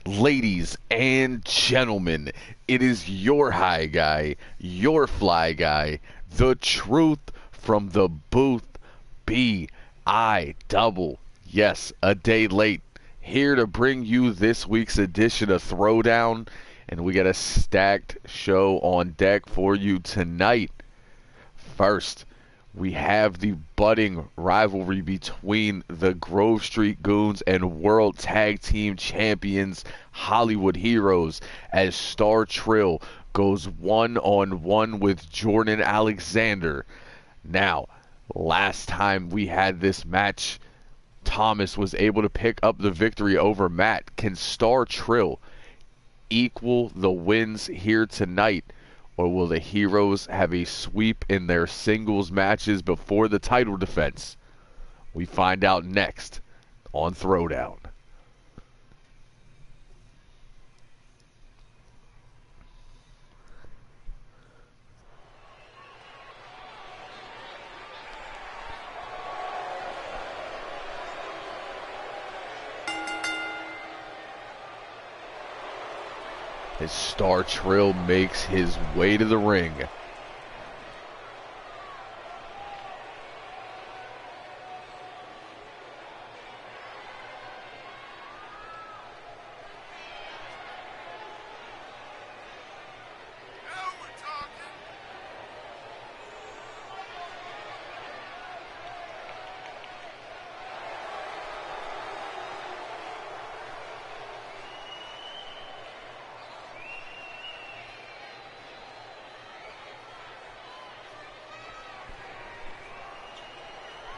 Ladies and gentlemen, it is your high guy, your fly guy, the truth from the booth, B.I. double. Yes, a day late. Here to bring you this week's edition of Throwdown, and we got a stacked show on deck for you tonight. First, we have the budding rivalry between the Grove Street Goons and World Tag Team Champions Hollywood Heroes as Star Trill goes one-on-one with Jordan Alexander. Now, last time we had this match, Thomas was able to pick up the victory over Matt. Can Star Trill equal the wins here tonight? Or will the Heroes have a sweep in their singles matches before the title defense? We find out next on Throwdown. As Star Trill makes his way to the ring.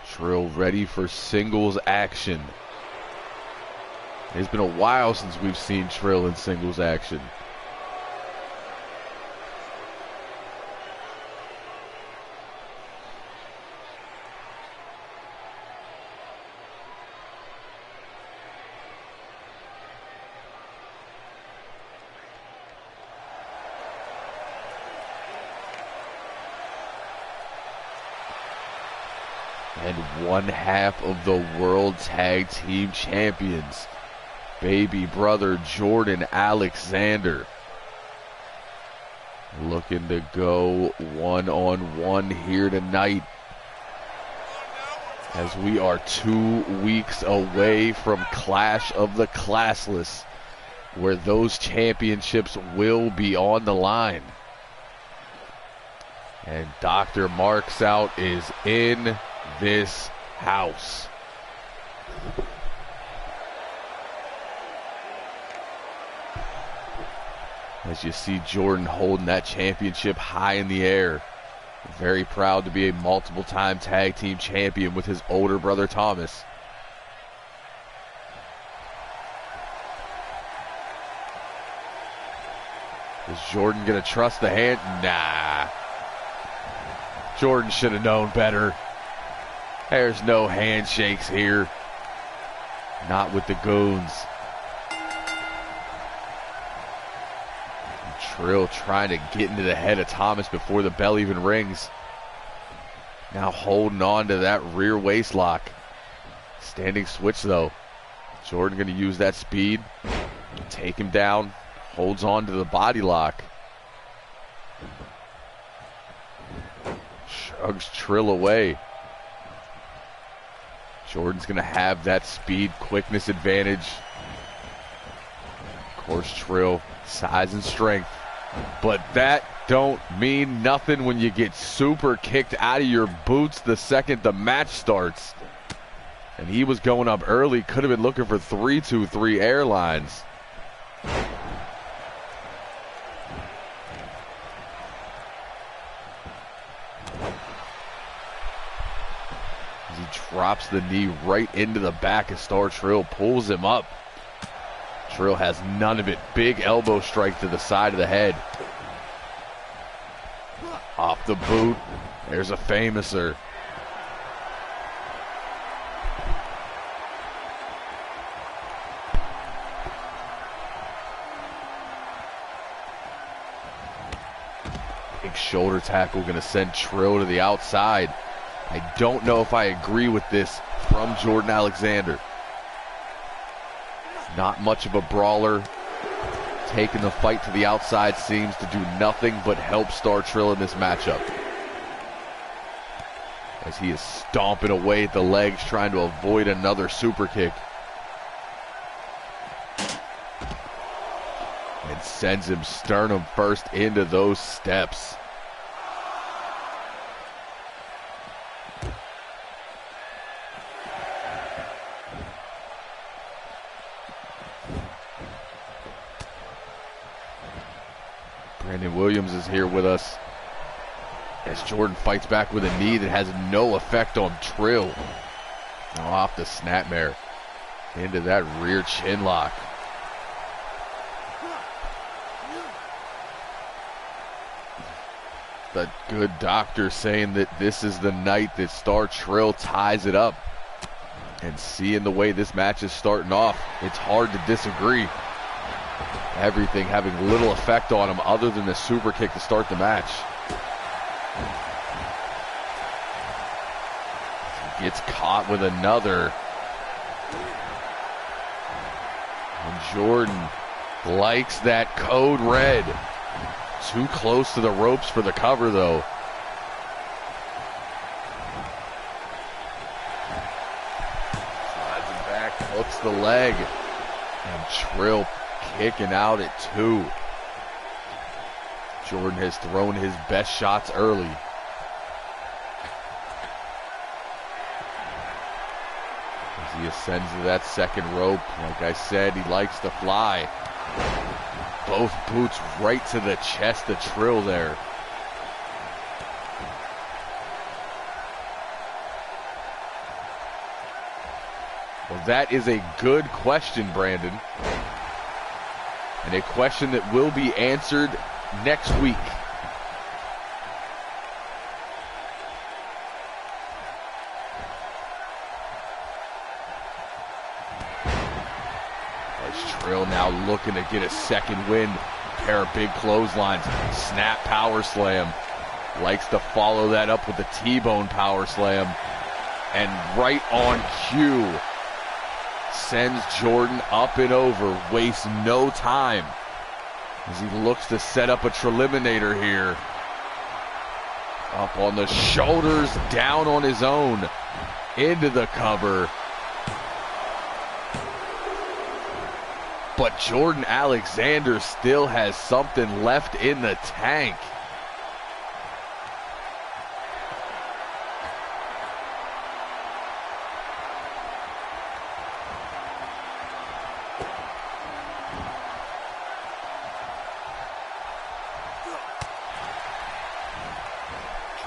Trill ready for singles action. It's been a while since we've seen Trill in singles action. And one half of the World Tag Team Champions, baby brother Jordan Alexander, looking to go one-on-one here tonight, as we are 2 weeks away from Clash of the Classless, where those championships will be on the line. And Dr. Marks Out is in this house. As you see Jordan holding that championship high in the air. Very proud to be a multiple-time tag team champion with his older brother Thomas. Is Jordan gonna trust the hand? Nah. Jordan should have known better. There's no handshakes here. Not with the Goons. Trill trying to get into the head of Thomas before the bell even rings. Now holding on to that rear waist lock. Standing switch though. Jordan going to use that speed. Take him down. Holds on to the body lock. Shrugs Trill away. Jordan's going to have that speed, quickness advantage. Of course, Trill, size and strength. But that don't mean nothing when you get super kicked out of your boots the second the match starts. And he was going up early, could have been looking for 3-2-3 airlines. Drops the knee right into the back as Star Trill pulls him up. Trill has none of it. Big elbow strike to the side of the head. Off the boot. There's a famouser. Big shoulder tackle going to send Trill to the outside. I don't know if I agree with this from Jordan Alexander. Not much of a brawler. taking the fight to the outside seems to do nothing but help Star Trill in this matchup, as he is stomping away at the legs, trying to avoid another super kick. And sends him sternum first into those steps. Brandon Williams is here with us, as Jordan fights back with a knee that has no effect on Trill. Now off the snapmare into that rear chin lock. The good doctor saying that this is the night that Star Trill ties it up. And seeing the way this match is starting off, it's hard to disagree. Everything having little effect on him other than the super kick to start the match. He gets caught with another. And Jordan likes that code red. Too close to the ropes for the cover, though. Slides him back, hooks the leg. And Trill kicking out at 2. Jordan has thrown his best shots early. As he ascends to that second rope, like I said, he likes to fly. Both boots right to the chest of Trill there. Well, that is a good question, Brandon. And a question that will be answered next week. Trill now looking to get a second win. Pair of big clotheslines. Snap power slam. Likes to follow that up with the T-bone power slam. And right on cue, sends Jordan up and over. Wastes no time as he looks to set up a Triliminator here. Up on the shoulders, down on his own. Into the cover. But Jordan Alexander still has something left in the tank.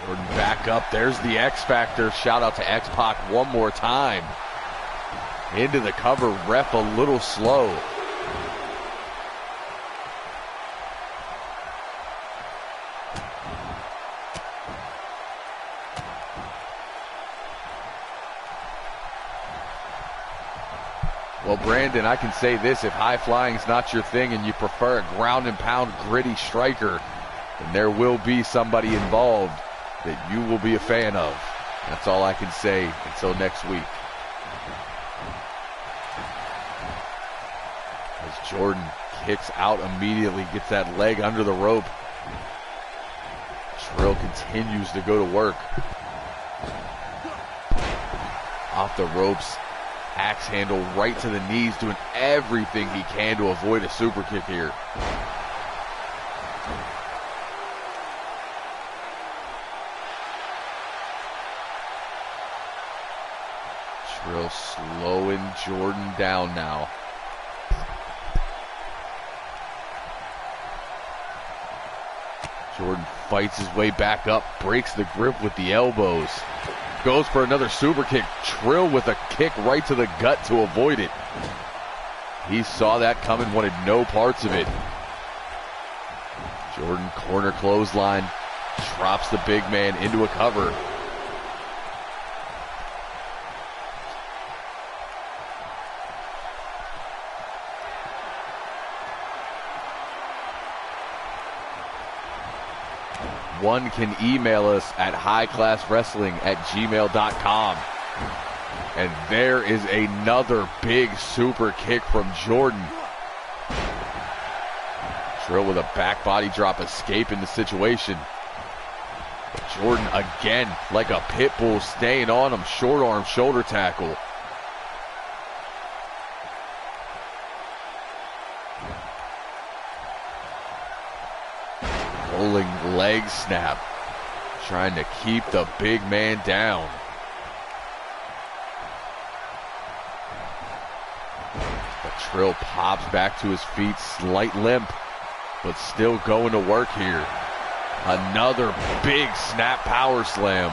Jordan back up. There's the X Factor. Shout out to X-Pac one more time. Into the cover. Ref a little slow. Well, Brandon, I can say this: if high flying is not your thing and you prefer a ground and pound gritty striker, then there will be somebody involved that you will be a fan of. That's all I can say until next week. As Jordan kicks out immediately, gets that leg under the rope. Trill continues to go to work. Off the ropes. Axe handle right to the knees, doing everything he can to avoid a super kick here. Trill slowing Jordan down now. Jordan fights his way back up, breaks the grip with the elbows. Goes for another super kick. Trill with a kick right to the gut to avoid it. He saw that coming, wanted no parts of it. Jordan corner clothesline, drops the big man into a cover. One can email us at highclasswrestling@gmail.com. And there is another big super kick from Jordan. Trill with a back body drop, escaping the situation. But Jordan again, like a pit bull, staying on him. Short arm shoulder tackle. Rolling leg snap. Trying to keep the big man down. But Trill pops back to his feet, slight limp, but still going to work here. Another big snap power slam.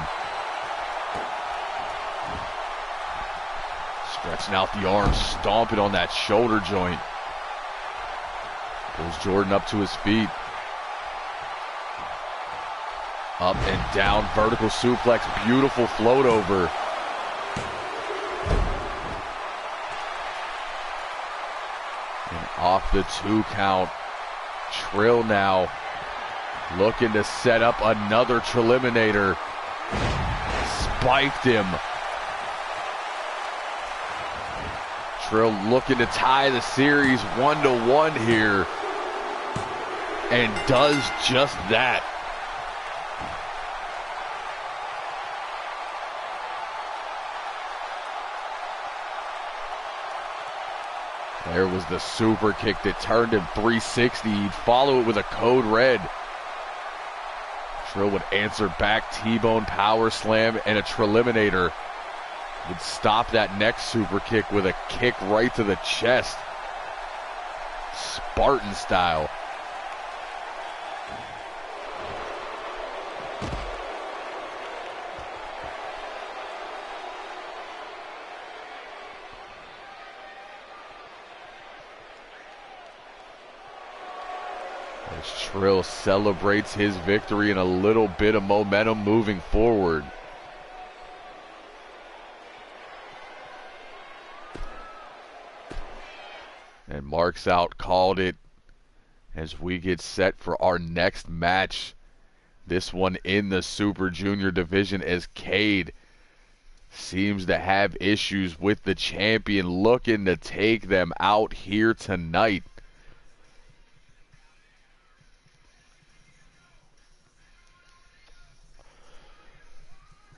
Stretching out the arm, stomping on that shoulder joint. Pulls Jordan up to his feet. Up and down, vertical suplex, beautiful float over. And off the 2 count. Trill now looking to set up another Triliminator. Spiked him. Trill looking to tie the series 1-1 here. And does just that. There was the super kick that turned him 360. He'd follow it with a code red. Trill would answer back, T-bone power slam, and a Triliminator. Would stop that next super kick with a kick right to the chest. Spartan style. As Trill celebrates his victory and a little bit of momentum moving forward. And marks out, called it, as we get set for our next match. This one in the Super Junior division, as Cade seems to have issues with the champion, looking to take them out here tonight.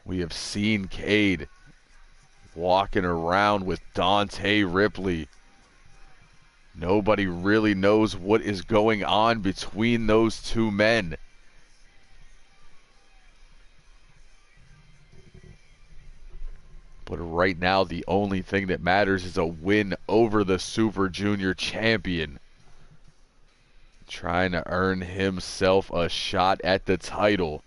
We have seen Cade walking around with Dante Ripley. Nobody really knows what is going on between those two men. But right now, the only thing that matters is a win over the Super Junior champion. Trying to earn himself a shot at the title.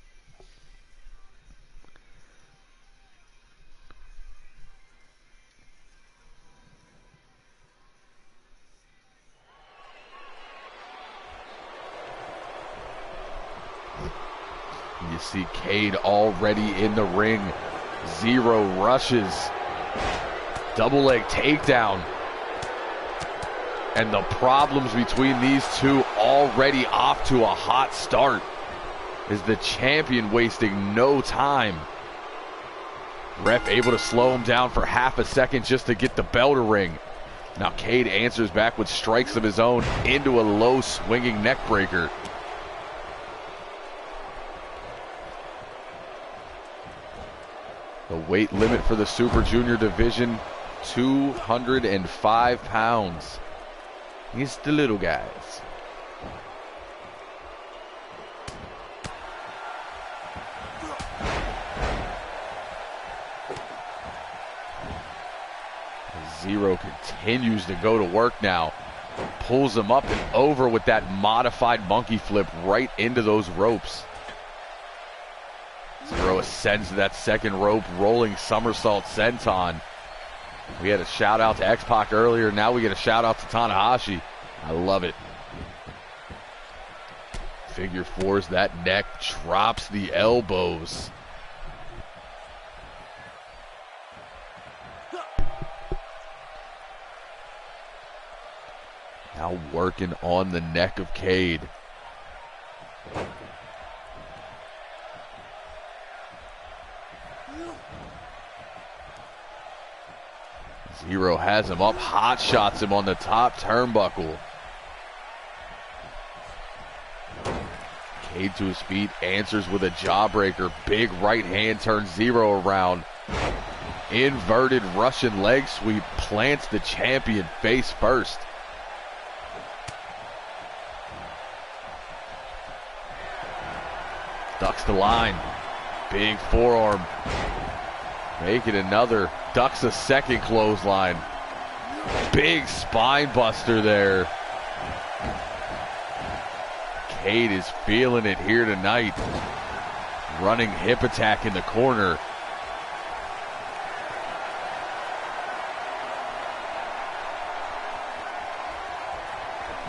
You see Cade already in the ring. Zero rushes. Double leg takedown. And the problems between these two already off to a hot start. Is the champion wasting no time. Ref able to slow him down for half a second just to get the bell to ring. Now Cade answers back with strikes of his own into a low swinging neck breaker. The weight limit for the Super Junior division, 205 pounds. It's the little guys. Zero continues to go to work now. Pulls him up and over with that modified monkey flip right into those ropes. Zero ascends to that second rope, rolling somersault senton. We had a shout out to X-Pac earlier. Now we get a shout out to Tanahashi. I love it. Figure fours that neck, drops the elbows. Now working on the neck of Cade. Zero has him up, hot shots him on the top turnbuckle. Cade to his feet, answers with a jawbreaker. Big right hand turns Zero around. Inverted Russian leg sweep, plants the champion face first. Ducks the line. Big forearm. Make it another. Ducks a second clothesline. Big spine buster there. Cade is feeling it here tonight. Running hip attack in the corner.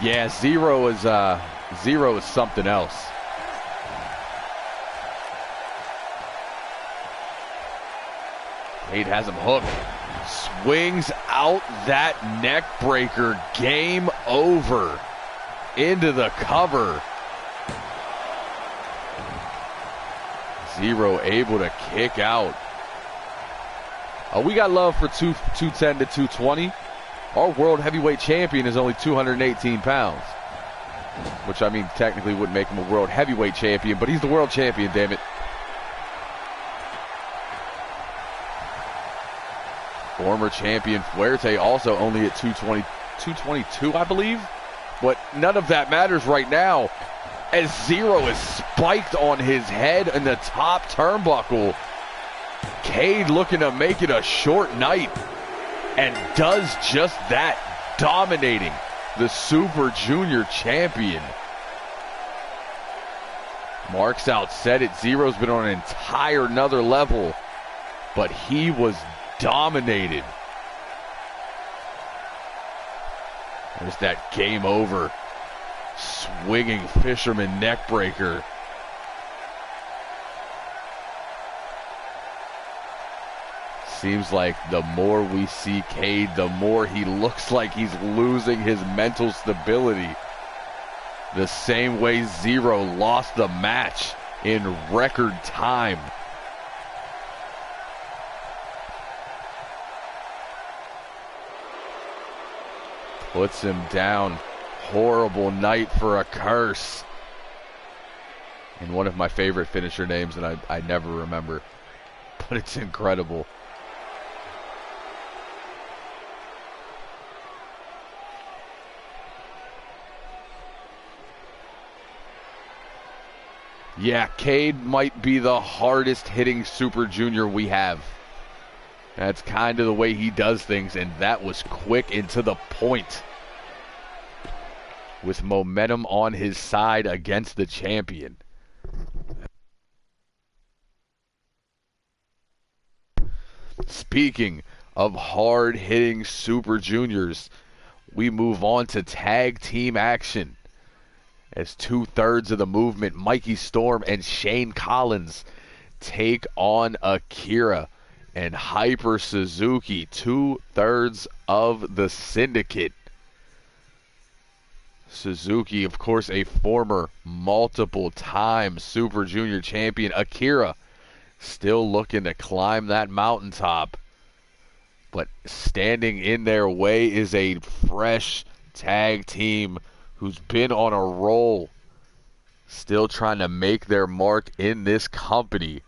Yeah, Zero is something else. Cade has him hooked. Swings out that neck breaker. Game over. Into the cover. Zero able to kick out. We got love for 210 to 220. Our world heavyweight champion is only 218 pounds. Which, I mean, technically wouldn't make him a world heavyweight champion, but he's the world champion, damn it. Former champion Fuerte also only at 222, I believe. But none of that matters right now, as Zero is spiked on his head in the top turnbuckle. Cade looking to make it a short night, and does just that, dominating the Super Junior champion. Marks out said it, Zero's been on an entire another level, but he was dominated. There's that game over. Swinging fisherman neck breaker. Seems like the more we see Cade, the more he looks like he's losing his mental stability. The same way Zero lost the match in record time. Puts him down. Horrible night for a curse. And one of my favorite finisher names that I never remember. But it's incredible. Yeah, Cade might be the hardest hitting Super Junior we have. That's kind of the way he does things, and that was quick and to the point. With momentum on his side against the champion. Speaking of hard-hitting Super Juniors, we move on to tag team action. As 2/3 of the movement, Mikey Storm and Shane Collins, take on Akira and Hyper Suzuki, 2/3 of the syndicate. Suzuki, of course, a former multiple-time Super Junior champion. Akira still looking to climb that mountaintop. But standing in their way is a fresh tag team who's been on a roll. Still trying to make their mark in this company.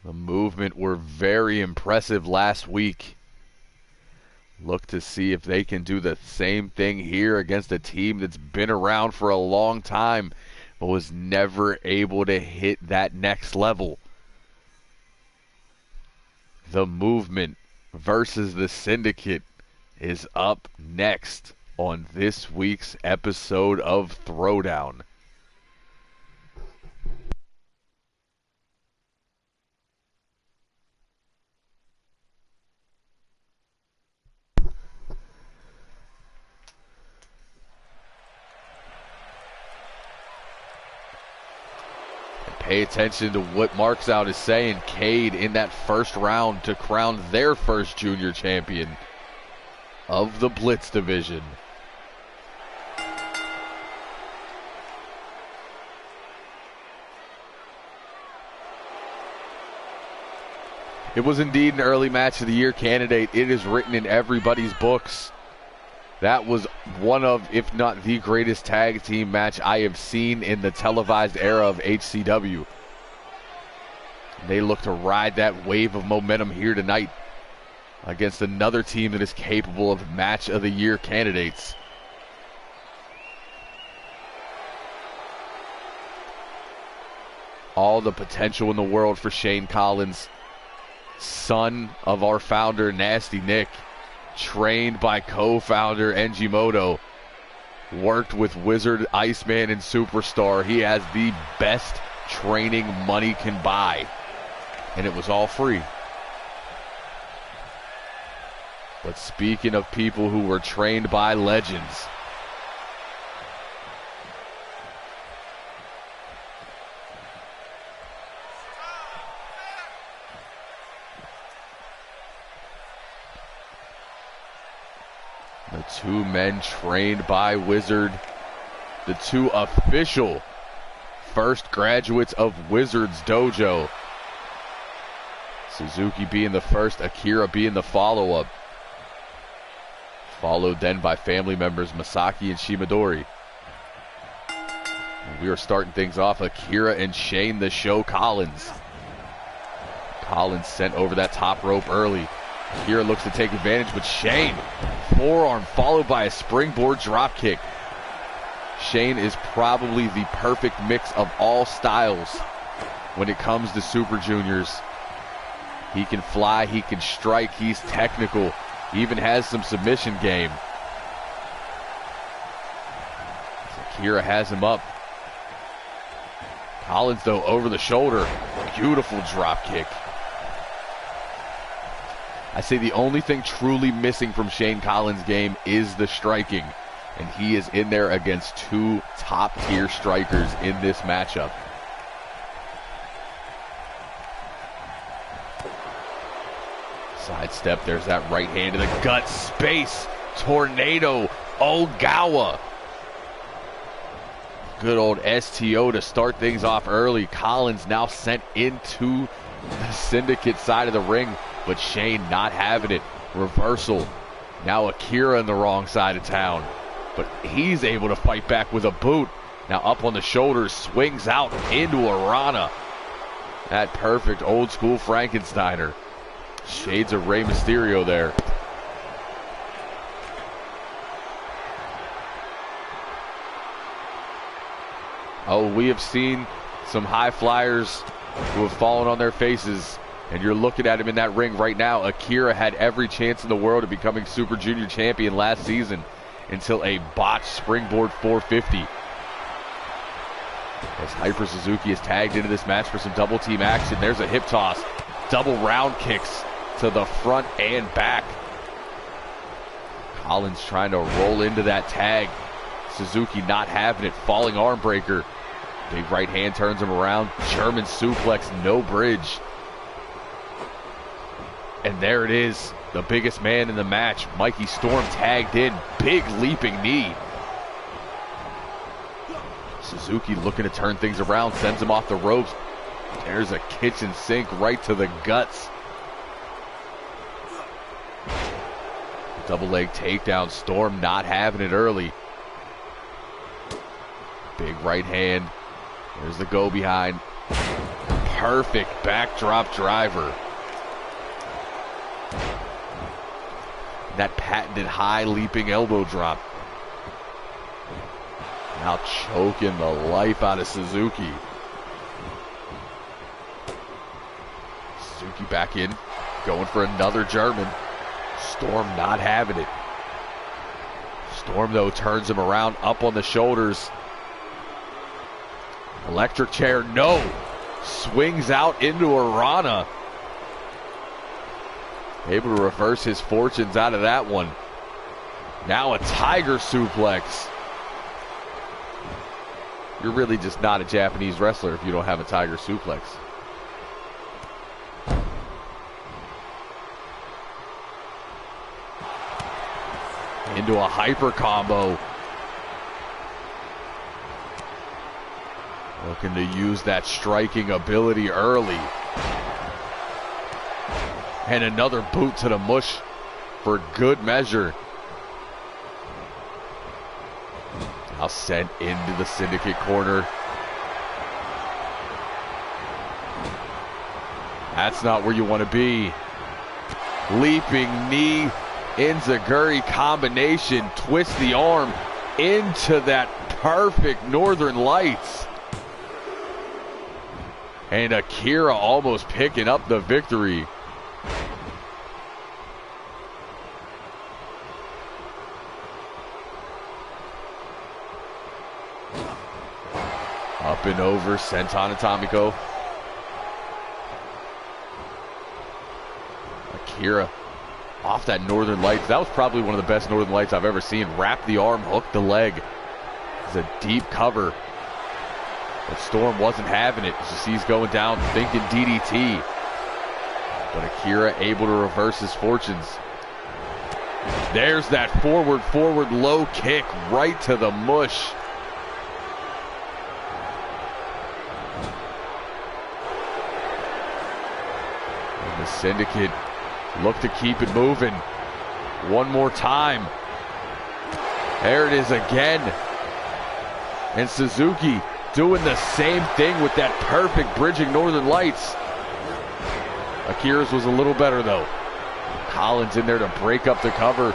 The movement were very impressive last week. Look to see if they can do the same thing here against a team that's been around for a long time, but was never able to hit that next level. The movement versus the syndicate is up next on this week's episode of Throwdown. Pay attention to what Marks Out is saying. Cade in that first round to crown their first junior champion of the Blitz division. It was indeed an early match of the year candidate. It is written in everybody's books. That was one of, if not the greatest tag team match I have seen in the televised era of HCW. They look to ride that wave of momentum here tonight against another team that is capable of match of the year candidates. All the potential in the world for Shane Collins, son of our founder Nasty Nick, trained by co-founder Njimoto, worked with Wizard, Iceman, and Superstar. He has the best training money can buy, and it was all free. But speaking of people who were trained by legends, the two men trained by Wizard, the two official first graduates of Wizard's dojo. Suzuki being the first, Akira being the follow-up. Followed then by family members Masaki and Shimadori. And we are starting things off, Akira and Shane the Show Collins. Collins sent over that top rope early. Akira looks to take advantage, but Shane, forearm followed by a springboard drop kick. Shane is probably the perfect mix of all styles when it comes to Super Juniors. He can fly, he can strike, he's technical, he even has some submission game. Akira has him up. Collins, though, over the shoulder. Beautiful drop kick. I say the only thing truly missing from Shane Collins' game is the striking, and he is in there against two top-tier strikers in this matchup. Sidestep, there's that right hand to the gut, space, tornado, Ogawa. Good old STO to start things off early. Collins now sent into the Syndicate side of the ring, but Shane not having it. Reversal. Now Akira in the wrong side of town, but he's able to fight back with a boot. Now up on the shoulders, swings out into a Rana. That perfect old school Frankensteiner. Shades of Rey Mysterio there. Oh, we have seen some high flyers who have fallen on their faces, and you're looking at him in that ring right now. Akira had every chance in the world of becoming Super Junior champion last season until a botched springboard 450. As Hyper Suzuki is tagged into this match for some double team action, there's a hip toss. Double round kicks to the front and back. Collins trying to roll into that tag. Suzuki not having it. Falling arm breaker. Big right hand turns him around. German suplex, no bridge. And there it is. The biggest man in the match. Mikey Storm tagged in. Big leaping knee. Suzuki looking to turn things around. Sends him off the ropes. There's a kitchen sink right to the guts. Double leg takedown. Storm not having it early. Big right hand. There's the go behind. Perfect backdrop driver. That patented high leaping elbow drop. Now choking the life out of Suzuki. Suzuki back in. Going for another German. Storm not having it. Storm, though, turns him around, up on the shoulders. Electric chair, no. Swings out into a Rana. Able to reverse his fortunes out of that one. Now a tiger suplex. You're really just not a Japanese wrestler if you don't have a tiger suplex. Into a hyper combo. Looking to use that striking ability early. And another boot to the mush for good measure. Now sent into the Syndicate corner. That's not where you want to be. Leaping knee, enziguri combination, twist the arm into that perfect Northern Lights. And Akira almost picking up the victory. Up and over, senton atomico. Akira off that Northern Lights. That was probably one of the best Northern Lights I've ever seen. Wrap the arm, hook the leg. It's a deep cover. But Storm wasn't having it. As you see, he's going down thinking DDT. But Akira able to reverse his fortunes. There's that forward low kick right to the mush. And the Syndicate look to keep it moving. One more time. There it is again. And Suzuki doing the same thing with that perfect bridging Northern Lights. Akira's was a little better though. Collins in there to break up the cover.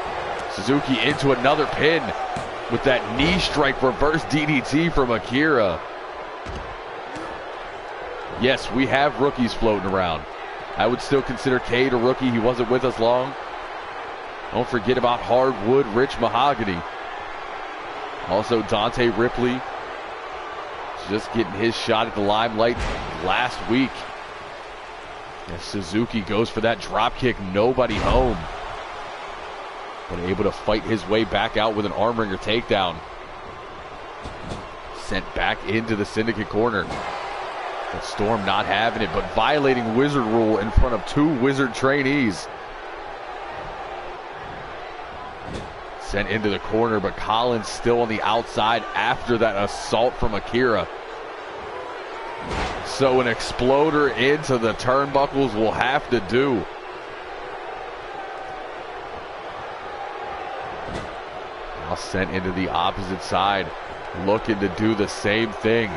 Suzuki into another pin with that knee strike reverse DDT from Akira. Yes, we have rookies floating around. I would still consider Cade a rookie. He wasn't with us long. Don't forget about Hardwood Rich Mahogany. Also Dante Ripley. Just getting his shot at the limelight last week. As Suzuki goes for that drop kick, nobody home. But able to fight his way back out with an arm wringer takedown. Sent back into the Syndicate corner. But Storm not having it, but violating Wizard rule in front of two Wizard trainees. Sent into the corner, but Collins still on the outside after that assault from Akira. So an exploder into the turnbuckles will have to do. Now sent into the opposite side, looking to do the same thing.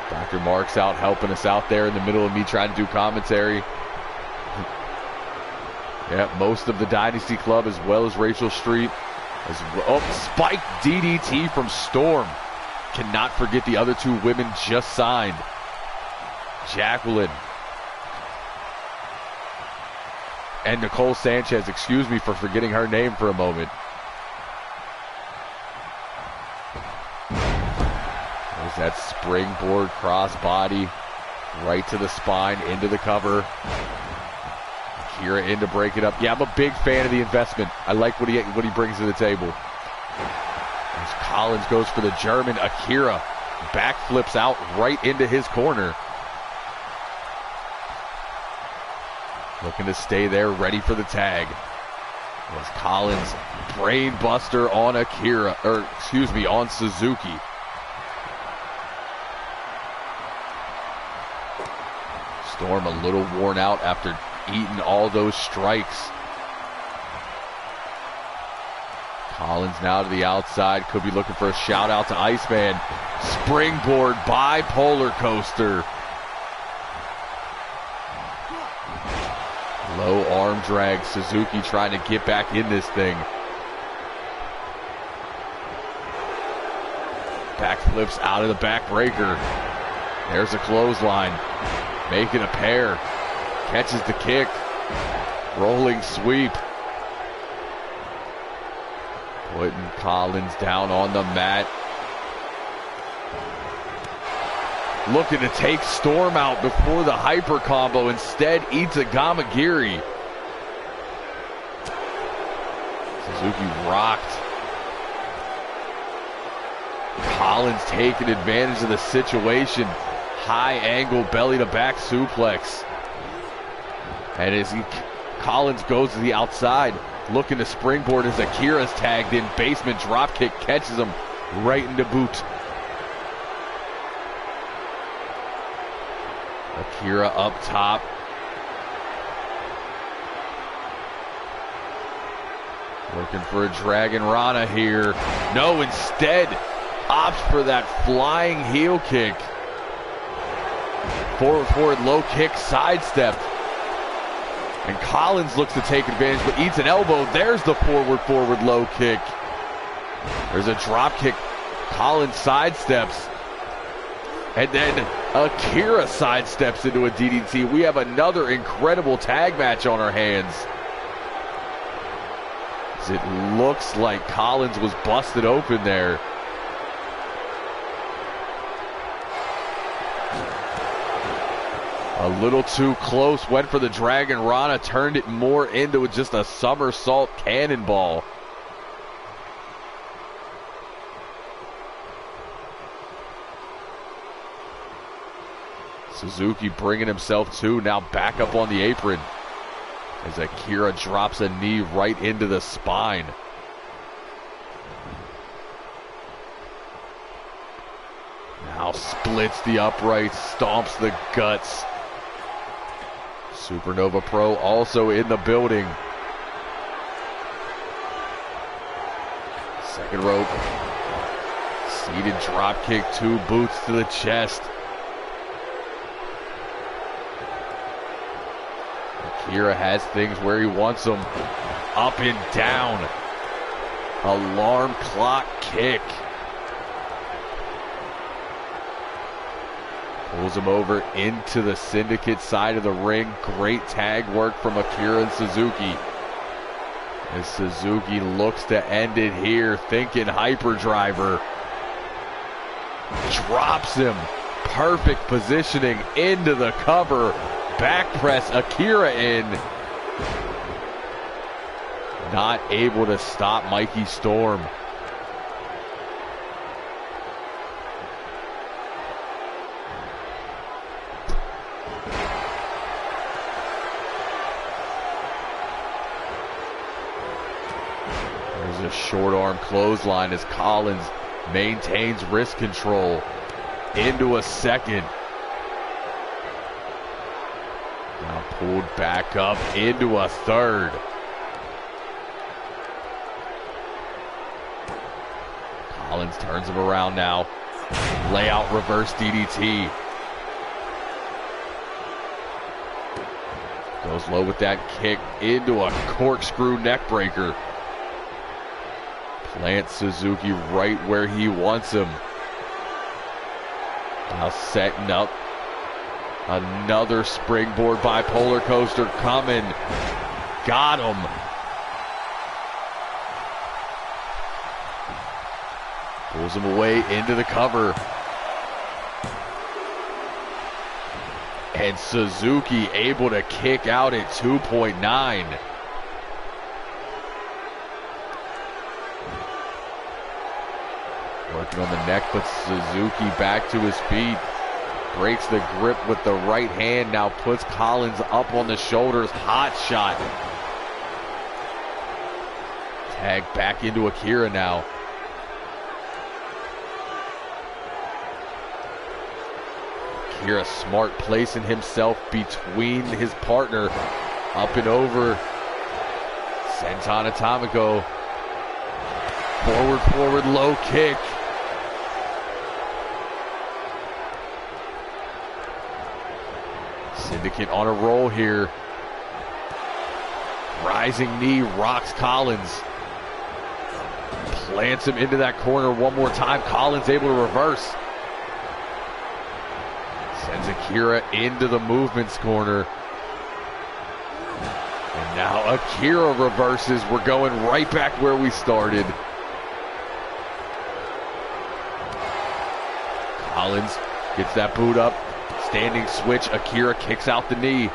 Dr. Mark's out helping us out there in the middle of me trying to do commentary. Yeah, most of the Dynasty Club as well as Rachel Street. Spike DDT from Storm. Cannot forget the other two women just signed. Jacqueline. And Nicole Sanchez. Excuse me for forgetting her name for a moment. There's that springboard crossbody. Right to the spine, into the cover. Akira in to break it up. Yeah, I'm a big fan of the investment. I like what he brings to the table. As Collins goes for the German, Akira backflips out right into his corner. Looking to stay there, ready for the tag. As Collins brain buster on on Suzuki. Storm a little worn out after eating all those strikes. Collins now to the outside. Could be looking for a shout out to Iceman. Springboard bipolar coaster. Low arm drag. Suzuki trying to get back in this thing. Backflips out of the backbreaker. There's a clothesline. Making a pair. Catches the kick. Rolling sweep. Putting Collins down on the mat. Looking to take Storm out before the hyper combo. Instead eats a Gamagiri. Suzuki rocked. Collins taking advantage of the situation. High angle belly to back suplex. And as Collins goes to the outside, looking to springboard as Akira's tagged in. Basement drop kick catches him right into boot. Akira up top. Looking for a Dragon Rana here. No, instead opts for that flying heel kick. Forward low kick, sidestep. And Collins looks to take advantage, but eats an elbow. There's the forward low kick. There's a drop kick. Collins sidesteps. And then Akira sidesteps into a DDT. We have another incredible tag match on our hands. It looks like Collins was busted open there. A little too close, went for the Dragon Rana, turned it more into just a somersault cannonball. Suzuki bringing himself to, now back up on the apron. As Akira drops a knee right into the spine. Now splits the uprights, stomps the guts. Supernova Pro also in the building. Second rope. Seated drop kick, 2 boots to the chest. Akira has things where he wants them. Up and down. Alarm clock kick. Pulls him over into the Syndicate side of the ring. Great tag work from Akira and Suzuki. As Suzuki looks to end it here, thinking hyperdriver. Drops him. Perfect positioning into the cover. Back press, Akira in. Not able to stop Mikey Storm. There's a short arm clothesline as Collins maintains wrist control into a second. Now pulled back up into a third. Collins turns him around now. Layout reverse DDT. Goes low with that kick into a corkscrew neckbreaker. Plants Suzuki right where he wants him. Now setting up. Another springboard bipolar coaster coming. Got him. Pulls him away into the cover. And Suzuki able to kick out at 2.9. Working on the neck, but Suzuki back to his feet. Breaks the grip with the right hand, now puts Collins up on the shoulders. Hot shot. Tag back into Akira now. Akira smart placing himself between his partner. Up and over. Senton Atomico. Forward low kick. Syndicate on a roll here. Rising knee rocks Collins. Plants him into that corner one more time. Collins able to reverse. Sends Akira into the movements corner. And now Akira reverses. We're going right back where we started. Collins gets that boot up. Standing switch, Akira kicks out the knee.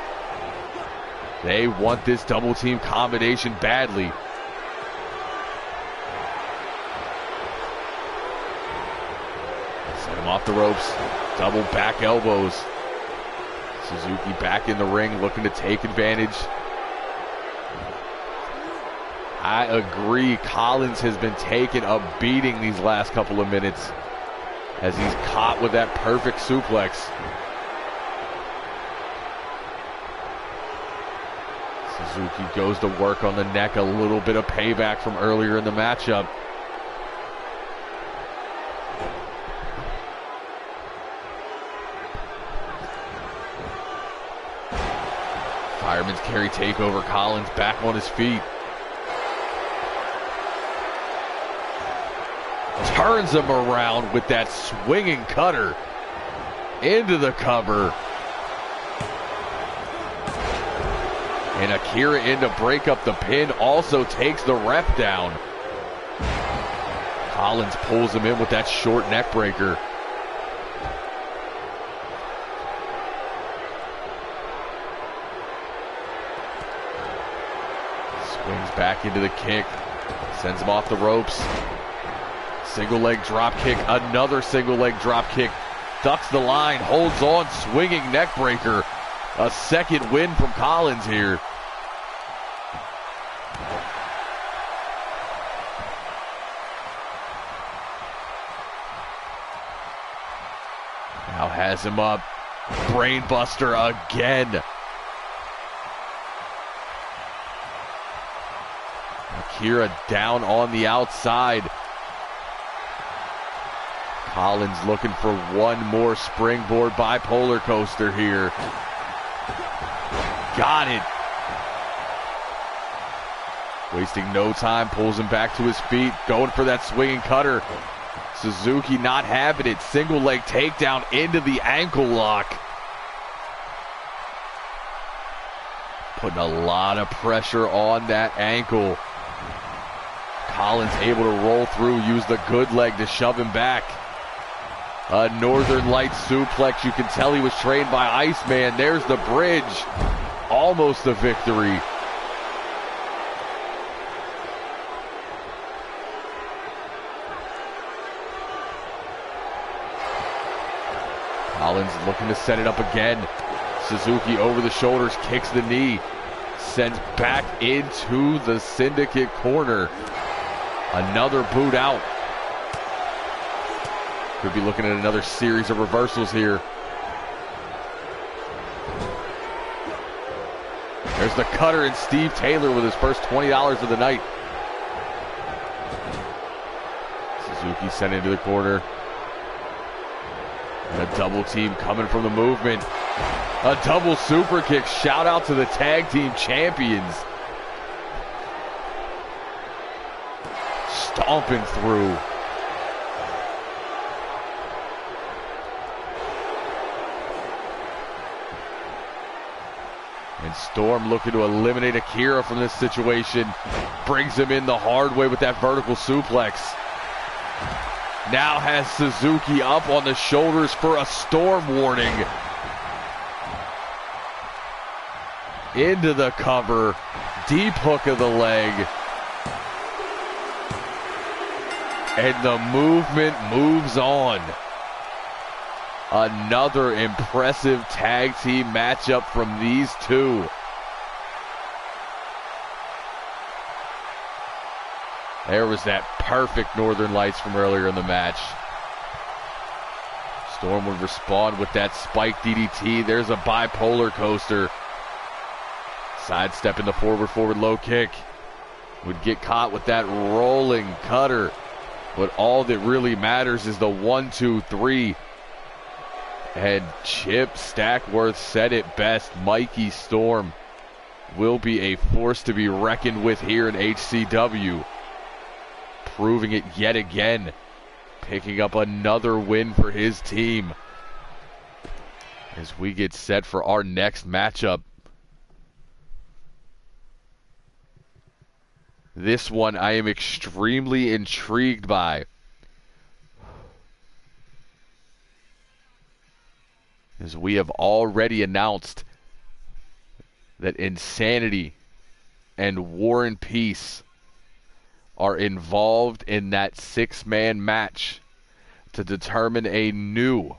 They want this double team combination badly. Set him off the ropes. Double back elbows. Suzuki back in the ring looking to take advantage. I agree, Collins has been taking a beating these last couple of minutes as he's caught with that perfect suplex. Suzuki goes to work on the neck, a little bit of payback from earlier in the matchup. Fireman's carry takeover. Collins back on his feet. Turns him around with that swinging cutter into the cover. And Akira in to break up the pin, also takes the ref down. Collins pulls him in with that short neck breaker. Swings back into the kick, sends him off the ropes. Single leg drop kick, another single leg drop kick. Ducks the line, holds on, swinging neck breaker. A second win from Collins here. Now has him up. Brainbuster again. Akira down on the outside. Collins looking for one more springboard bipolar coaster here. Got it. Wasting no time, pulls him back to his feet, going for that swinging cutter. Suzuki not having it. Single leg takedown into the ankle lock. Putting a lot of pressure on that ankle. Collins able to roll through, use the good leg to shove him back. A Northern Lights suplex. You can tell he was trained by Iceman. There's the bridge. Almost a victory. Collins looking to set it up again. Suzuki over the shoulders, kicks the knee. Sends back into the Syndicate corner. Another boot out. Could be looking at another series of reversals here. There's the cutter, and Steve Taylor with his first $20 of the night. Suzuki sent into the corner. And a double team coming from the movement. A double super kick. Shout out to the tag team champions. Stomping through. And Storm looking to eliminate Akira from this situation. Brings him in the hard way with that vertical suplex. Now has Suzuki up on the shoulders for a Storm warning. Into the cover. Deep hook of the leg. And the movement moves on. Another impressive tag team matchup from these two. There was that perfect Northern Lights from earlier in the match. Storm would respond with that spike DDT. There's a bipolar coaster. Sidestepping the forward low kick. Would get caught with that rolling cutter. But all that really matters is the 1, 2, 3. And Chip Stackworth said it best. Mikey Storm will be a force to be reckoned with here in HCW. Proving it yet again. Picking up another win for his team. As we get set for our next matchup. This one I am extremely intrigued by. As we have already announced that Insanity and War and Peace are involved in that 6-man match to determine a new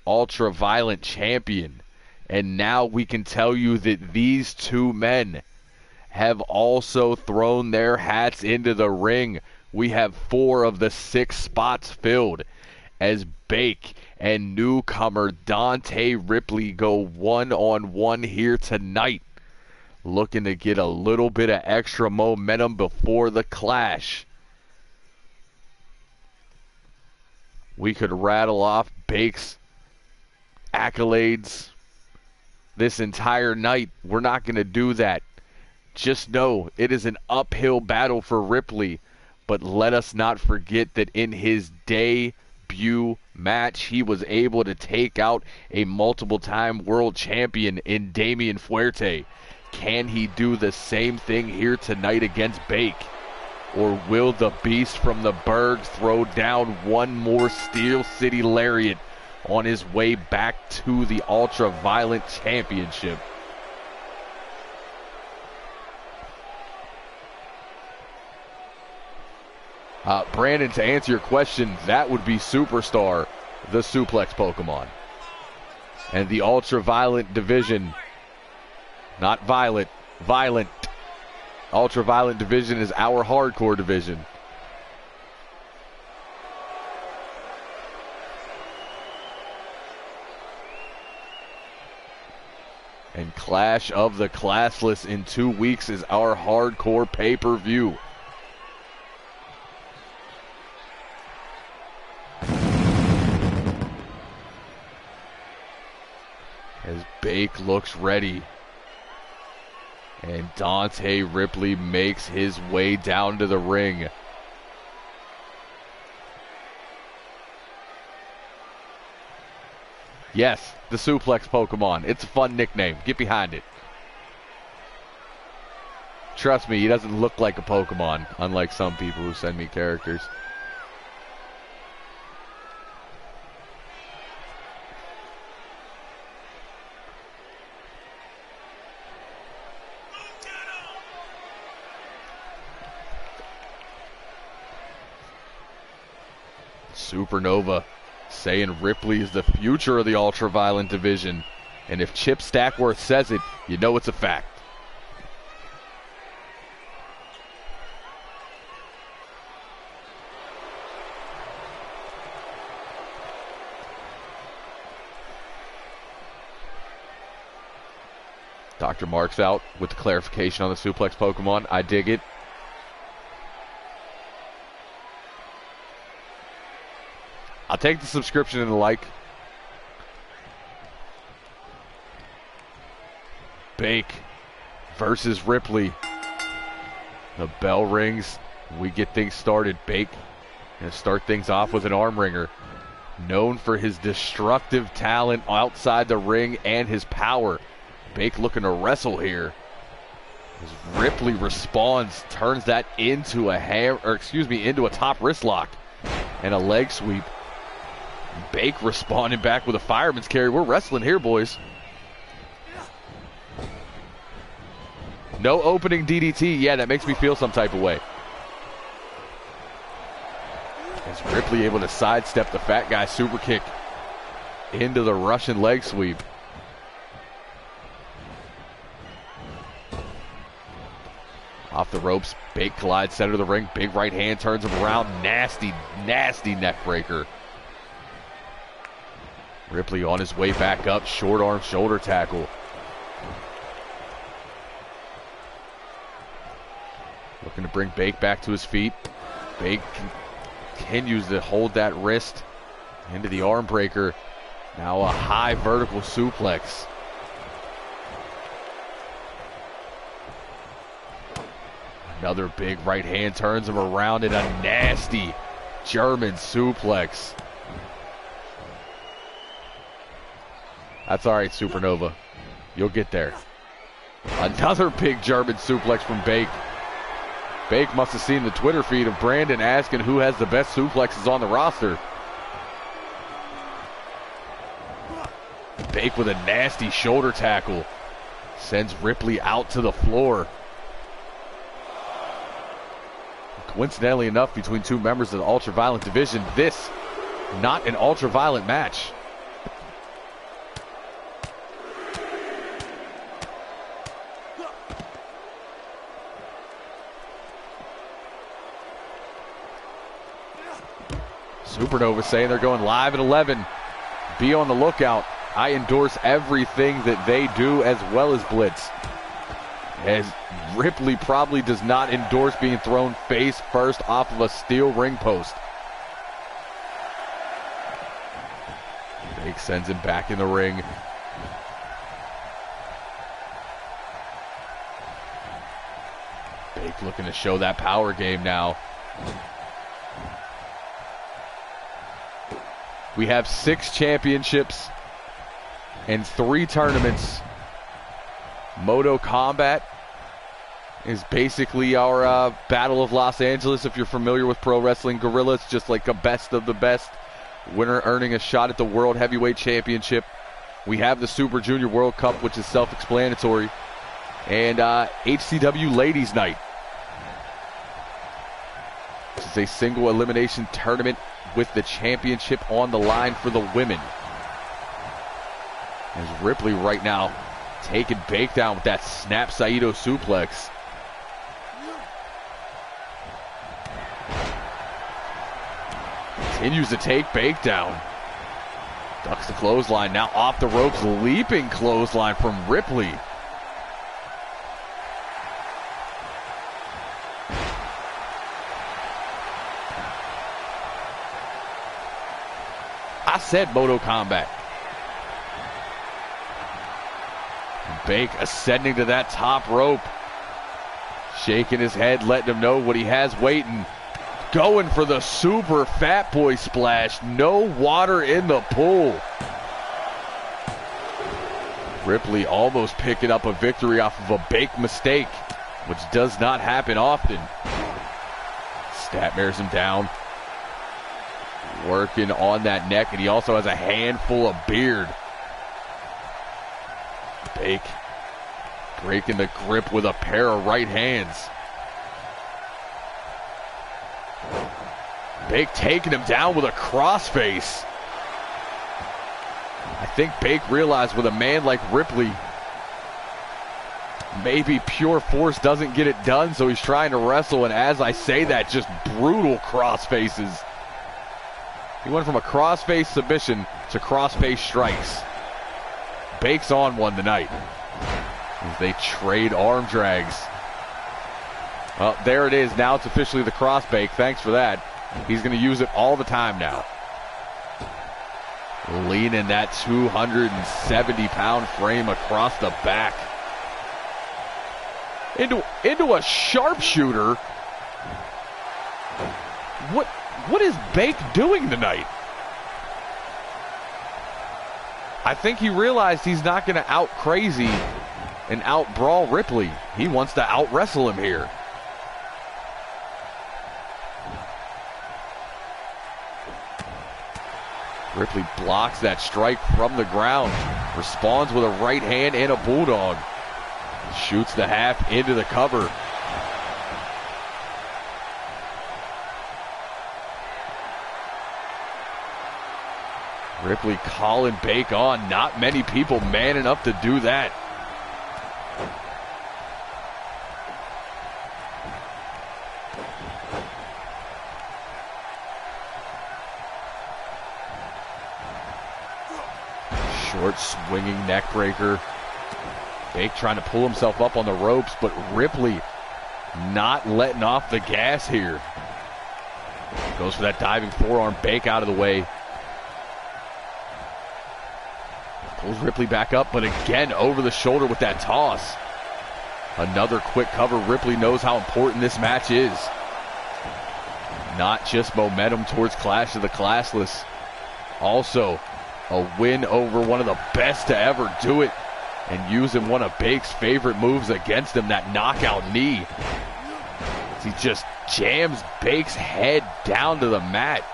ultra-violent champion. And now we can tell you that these two men have also thrown their hats into the ring. We have 4 of the 6 spots filled as Bake and newcomer Dante Ripley go one-on-one here tonight. looking to get a little bit of extra momentum before the clash. We could rattle off Bake's accolades this entire night. We're not going to do that. Just know it is an uphill battle for Ripley, but let us not forget that in his debut match, he was able to take out a multiple-time world champion in Damian Fuerte. Can he do the same thing here tonight against Bake? Or will the Beast from the Berg throw down one more Steel City Lariat on his way back to the Ultra-Violent Championship? Brandon, to answer your question, that would be Superstar, the suplex Pokemon. And the Ultra-Violent division, not Violent, Violent. Ultra-Violent division is our hardcore division. And Clash of the Classless in 2 weeks is our hardcore pay-per-view. As Bake looks ready. And Dante Ripley makes his way down to the ring. Yes, the suplex Pokemon. It's a fun nickname. Get behind it. Trust me, he doesn't look like a Pokemon, unlike some people who send me characters. Supernova saying Ripley is the future of the Ultra-Violent division. And if Chip Stackworth says it, you know it's a fact. Dr. Mark's out with the clarification on the suplex Pokemon. I dig it. I'll take the subscription and the like. Bake versus Ripley. The bell rings. We get things started. Bake gonna start things off with an arm wringer. Known for his destructive talent outside the ring and his power. Bake looking to wrestle here. As Ripley responds, turns that into a into a top wrist lock and a leg sweep. Bake responding back with a fireman's carry. We're wrestling here, boys. No opening DDT. Yeah, that makes me feel some type of way. Is Ripley able to sidestep the fat guy super kick into the Russian leg sweep? Off the ropes, Bake collides center of the ring. Big right hand turns him around. Nasty, nasty neck breaker. Ripley on his way back up. Short arm shoulder tackle. Looking to bring Bake back to his feet. Bake continues to hold that wrist into the arm breaker. Now a high vertical suplex. Another big right hand turns him around in a nasty German suplex. That's all right, Supernova. You'll get there. Another big German suplex from Bake. Bake must have seen the Twitter feed of Brandon asking who has the best suplexes on the roster. Bake with a nasty shoulder tackle. Sends Ripley out to the floor. Coincidentally enough, between two members of the Ultra-Violent division, this not an Ultra-Violent match. Supernova saying they're going live at 11. Be on the lookout. I endorse everything that they do as well as Blitz. as Ripley probably does not endorse being thrown face first off of a steel ring post. Bake sends him back in the ring. Bake looking to show that power game now. We have 6 championships and 3 tournaments. Moto Combat is basically our Battle of Los Angeles. If you're familiar with pro wrestling, Guerrilla, it's just like a best of the best. Winner earning a shot at the World Heavyweight Championship. We have the Super Junior World Cup, which is self-explanatory. And HCW Ladies Night. This is a single elimination tournament with the championship on the line for the women. As Ripley right now taking Bake down with that snap Saito suplex. Continues to take Bake down. Ducks the clothesline, now off the ropes, leaping clothesline from Ripley. I said Moto Combat. Bake ascending to that top rope. Shaking his head, letting him know what he has waiting. Going for the super fat boy splash. No water in the pool. Ripley almost picking up a victory off of a Bake mistake, which does not happen often. Statmares him down. Working on that neck, and he also has a handful of beard. Bake breaking the grip with a pair of right hands. Bake taking him down with a crossface. I think Bake realized with a man like Ripley, maybe pure force doesn't get it done, so he's trying to wrestle, and as I say that, just brutal crossfaces. He went from a crossface submission to crossface strikes. Bake's on one tonight as they trade arm drags. Well, there it is. Now it's officially the cross Bake. Thanks for that. He's going to use it all the time now. Leaning that 270-pound frame across the back. Into a sharpshooter. What is Bake doing tonight? I think he realized he's not going to out crazy and out brawl Ripley. He wants to out wrestle him here. Ripley blocks that strike from the ground. Responds with a right hand and a bulldog. Shoots the half into the cover. Ripley calling Bake on. Not many people manning up to do that. Short swinging neck breaker. Bake trying to pull himself up on the ropes, but Ripley not letting off the gas here. Goes for that diving forearm. Bake out of the way. Pulls Ripley back up, but again over the shoulder with that toss. Another quick cover. Ripley knows how important this match is. Not just momentum towards Clash of the Classless. Also, a win over one of the best to ever do it, and using one of Bake's favorite moves against him, that knockout knee. As he just jams Bake's head down to the mat.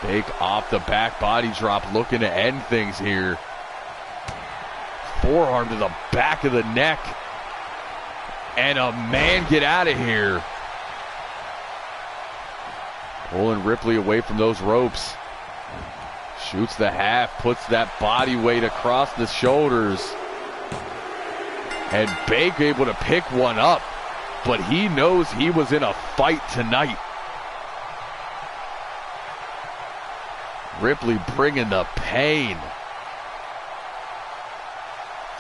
Bake off the back body drop, looking to end things here. Forearm to the back of the neck. And a man get out of here. Pulling Ripley away from those ropes. Shoots the half, puts that body weight across the shoulders. And Bake able to pick one up, but he knows he was in a fight tonight. Ripley bringing the pain.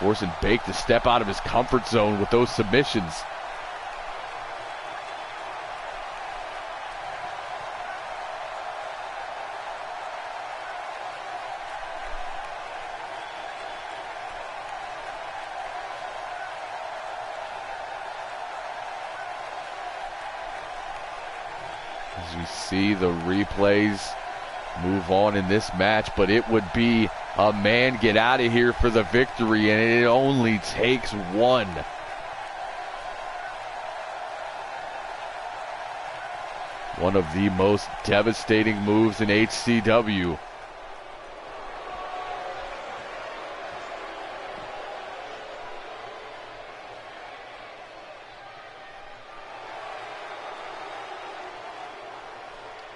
forcing Bake to step out of his comfort zone with those submissions. As we see the replays move on in this match, but it would be a man get out of here for the victory, and it only takes one. One of the most devastating moves in HCW.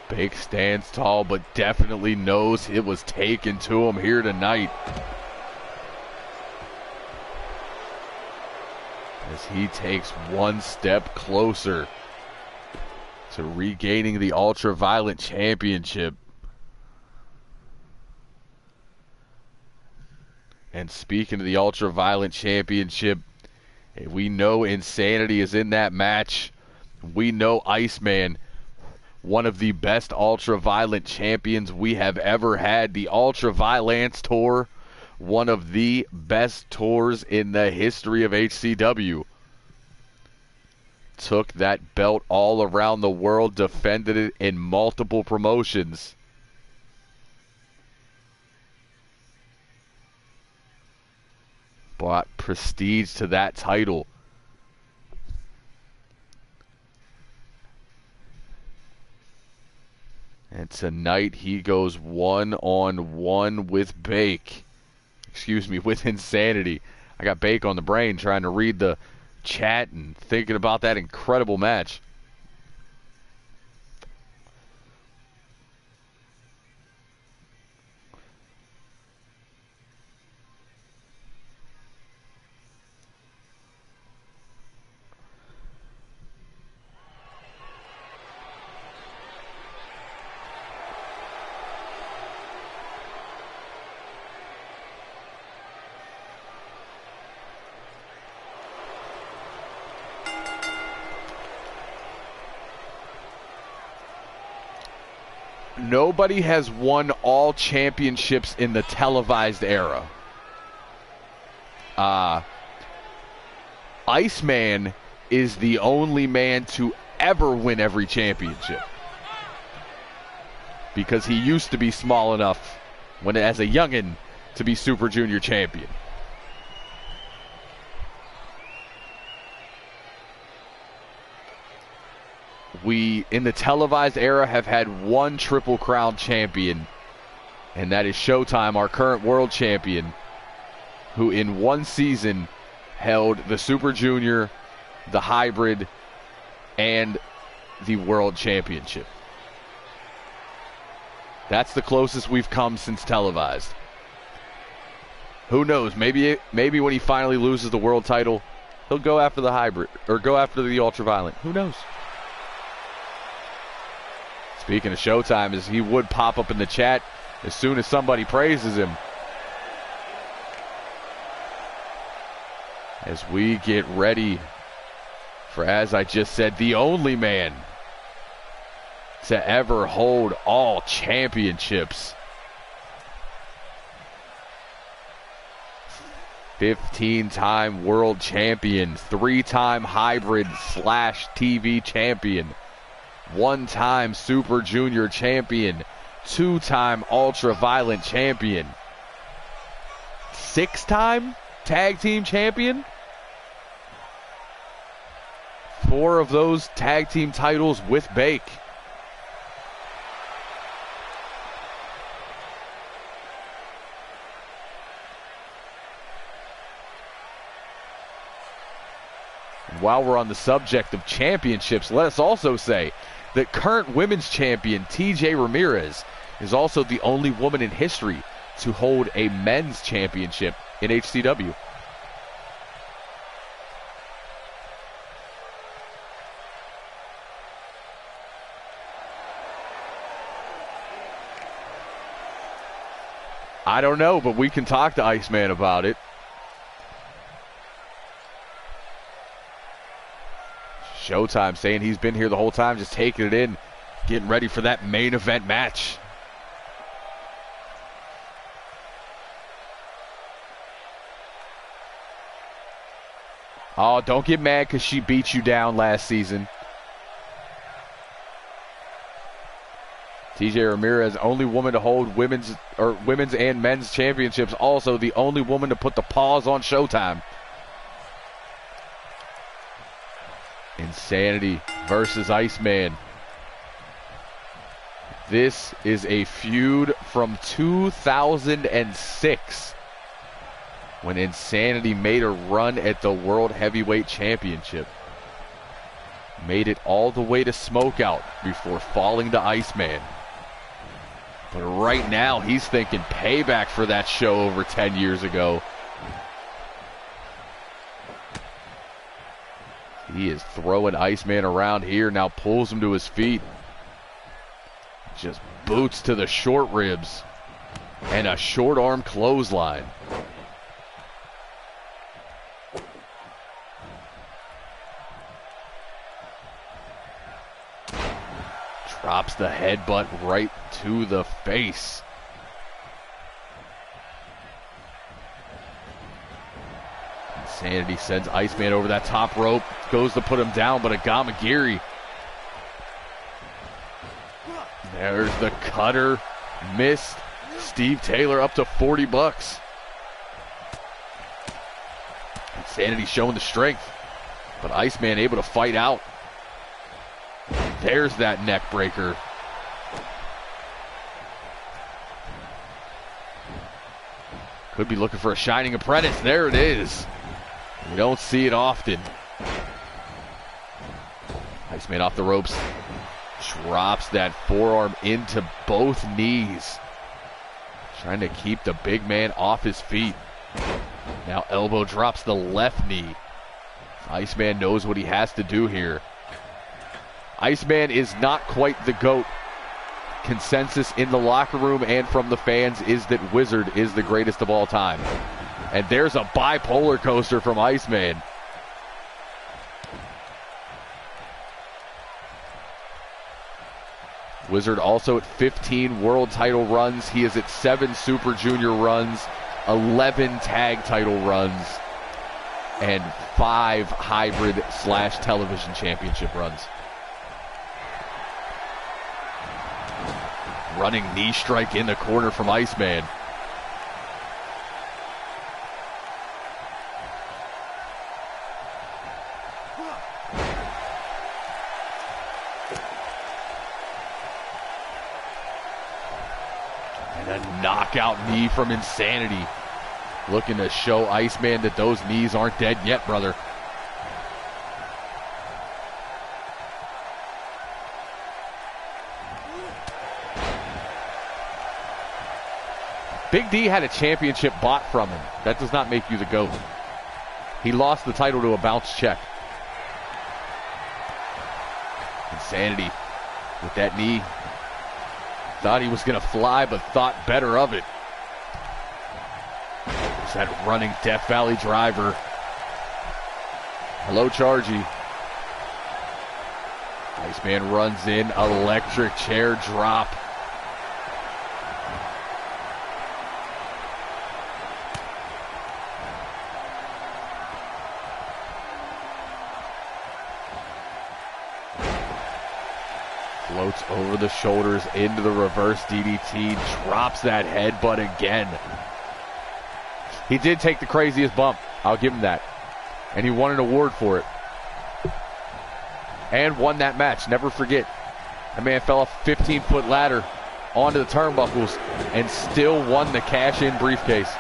Bake stands tall, but definitely knows it was taken to him here tonight. As he takes one step closer to regaining the Ultraviolet Championship. And speaking of the Ultraviolet Championship, we know Insanity is in that match. We know Iceman, one of the best Ultraviolet champions we have ever had. The Ultraviolence Tour, one of the best tours in the history of HCW. Took that belt all around the world, defended it in multiple promotions. Brought prestige to that title. And tonight he goes one-on-one with Bake. Excuse me, with Insanity. I got Bake on the brain trying to read the chat and thinking about that incredible match. Nobody has won all championships in the televised era. Iceman is the only man to ever win every championship. Because he used to be small enough when as a youngin' to be Super Junior champion. We, in the televised era, have had one Triple Crown champion, and that is Showtime, our current world champion, who in one season held the Super Junior, the Hybrid, and the World Championship. That's the closest we've come since televised. Who knows? Maybe when he finally loses the world title, he'll go after the Hybrid, or go after the Ultraviolet. Who knows? Speaking of Showtime, as he would pop up in the chat as soon as somebody praises him. As we get ready for, as I just said, the only man to ever hold all championships. 15-time world champion, 3-time hybrid / TV champion, 1-time Super Junior champion, 2-time Ultraviolet champion, 6-time tag team champion. 4 of those tag team titles with Bake. And while we're on the subject of championships, let us also say that current women's champion TJ Ramirez is also the only woman in history to hold a men's championship in HCW. I don't know, but we can talk to Iceman about it. Showtime saying he's been here the whole time, just taking it in, getting ready for that main event match. Oh, don't get mad because she beat you down last season. TJ Ramirez, only woman to hold women's and men's championships. Also the only woman to put the pause on Showtime. Insanity versus Iceman. This is a feud from 2006 when Insanity made a run at the World Heavyweight Championship. Made it all the way to Smokeout before falling to Iceman. But right now, he's thinking payback for that show over 10 years ago. He is throwing Iceman around here, now pulls him to his feet. Just boots to the short ribs. And a short arm clothesline. Drops the headbutt right to the face. Insanity sends Iceman over that top rope. Goes to put him down, but a Gamagiri. There's the cutter. Missed. Steve Taylor up to 40 bucks. Insanity showing the strength, but Iceman able to fight out. There's that neck breaker. Could be looking for a shining apprentice. There it is. We don't see it often. Iceman off the ropes. Drops that forearm into both knees. Trying to keep the big man off his feet. Now elbow drops the left knee. Iceman knows what he has to do here. Iceman is not quite the GOAT. Consensus in the locker room and from the fans is that Wizard is the greatest of all time. And there's a bipolar coaster from Iceman. Wizard also at 15 world title runs. He is at 7 Super Junior runs, 11 tag title runs, and 5 hybrid/television championship runs. Running knee strike in the corner from Iceman. And a knockout knee from Insanity. Looking to show Iceman that those knees aren't dead yet, brother. Big D had a championship bought from him. That does not make you the GOAT. He lost the title to a bounce check. Insanity with that knee. Thought he was going to fly, but thought better of it. There's that running Death Valley driver. Hello, Chargy. Iceman runs in, electric chair drop. Floats over the shoulders into the reverse DDT, drops that headbutt again. He did take the craziest bump, I'll give him that. And he won an award for it. And won that match, never forget. That man fell off a 15-foot ladder onto the turnbuckles and still won the cash-in briefcase.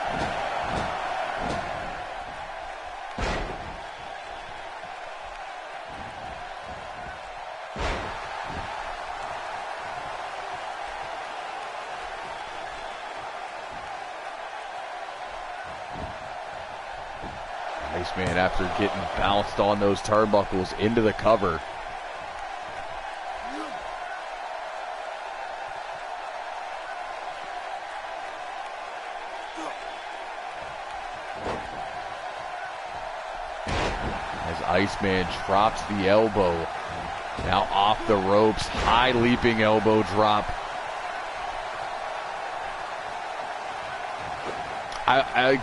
Iceman, after getting bounced on those turnbuckles into the cover. As Iceman drops the elbow. Now off the ropes, high leaping elbow drop.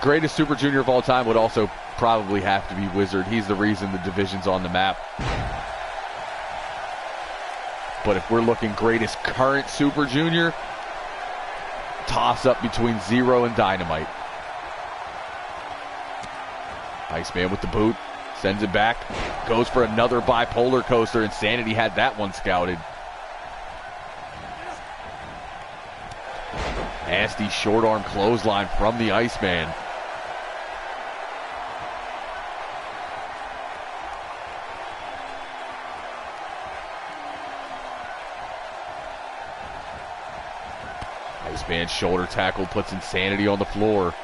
Greatest Super Junior of all time would also probably have to be Wizard. He's the reason the division's on the map. But if we're looking greatest current Super Junior, toss up between Zero and Dynamite. Iceman with the boot, sends it back, goes for another bipolar coaster. Insanity had that one scouted. Nasty short arm clothesline from the Iceman. Iceman shoulder tackle puts Insanity on the floor.